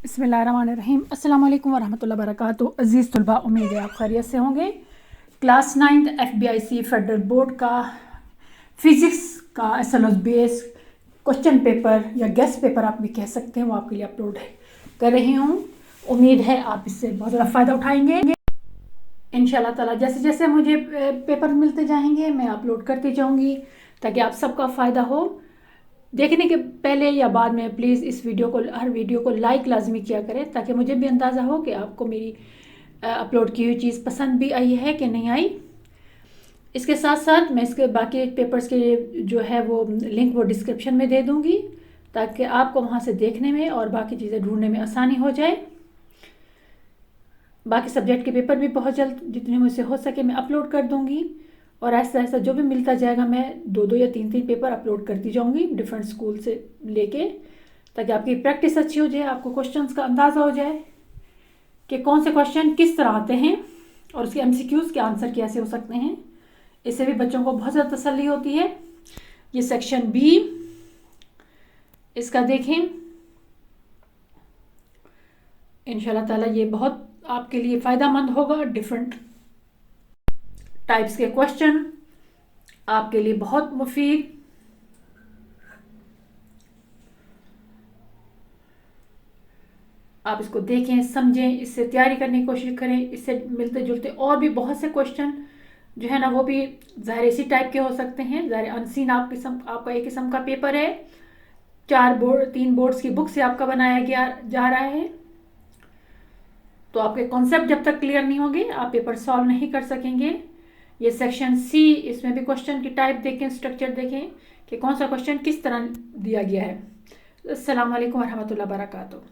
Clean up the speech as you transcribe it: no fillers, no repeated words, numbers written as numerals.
बिस्मिल्लाहिर्रहमानिर्रहीम। अस्सलाम वालेकुम वरहमतुल्लाहि वबरकातुहू। अज़ीज़ तलबा, उम्मीद है आप खैरियत से होंगे। Class 9th FBIC federal board का फ़िज़िक्स का SLOS बेस क्वेश्चन पेपर या गेस्ट पेपर आप भी कह सकते हैं, वो आपके लिए अपलोड कर रही हूँ। उम्मीद है आप इससे बहुत ज़्यादा फ़ायदा उठाएंगे इंशाल्लाह ताला। जैसे जैसे मुझे पेपर मिलते जाएंगे मैं अपलोड करती जाऊँगी ताकि आप सबका फ़ायदा हो। देखने के पहले या बाद में प्लीज़ इस वीडियो को, हर वीडियो को लाइक लाजमी किया करें ताकि मुझे भी अंदाज़ा हो कि आपको मेरी अपलोड की हुई चीज़ पसंद भी आई है कि नहीं आई। इसके साथ साथ मैं इसके बाकी पेपर्स के जो है वो लिंक वो डिस्क्रिप्शन में दे दूँगी ताकि आपको वहाँ से देखने में और बाकी चीज़ें ढूंढने में आसानी हो जाए। बाकी सब्जेक्ट के पेपर भी बहुत जल्द जितने मुझसे हो सके मैं अपलोड कर दूँगी और ऐसा ऐसा जो भी मिलता जाएगा मैं 2-2 या 3-3 पेपर अपलोड करती जाऊँगी डिफरेंट स्कूल से लेके, ताकि आपकी प्रैक्टिस अच्छी हो जाए, आपको क्वेश्चंस का अंदाज़ा हो जाए कि कौन से क्वेश्चन किस तरह आते हैं और उसके MCQs के आंसर कैसे हो सकते हैं। इससे भी बच्चों को बहुत ज़्यादा तसल्ली होती है। ये सेक्शन B, इसका देखें इंशाल्लाह ताला ये बहुत आपके लिए फ़ायदेमंद होगा। डिफरेंट टाइप्स के क्वेश्चन आपके लिए बहुत मुफीद। आप इसको देखें, समझें, इससे तैयारी करने की कोशिश करें। इससे मिलते जुलते और भी बहुत से क्वेश्चन जो है ना वो भी ज़ाहिर इसी टाइप के हो सकते हैं। ज़ाहिर अनसीन आपका एक किस्म का पेपर है, 3 बोर्ड्स की बुक से आपका बनाया गया जा रहा है, तो आपके कॉन्सेप्ट जब तक क्लियर नहीं होंगे आप पेपर सॉल्व नहीं कर सकेंगे। ये सेक्शन C, इसमें भी क्वेश्चन की टाइप देखें, स्ट्रक्चर देखें कि कौन सा क्वेश्चन किस तरह दिया गया है। अस्सलाम वालेकुम वरहमतुल्लाहि वबरकातुहू।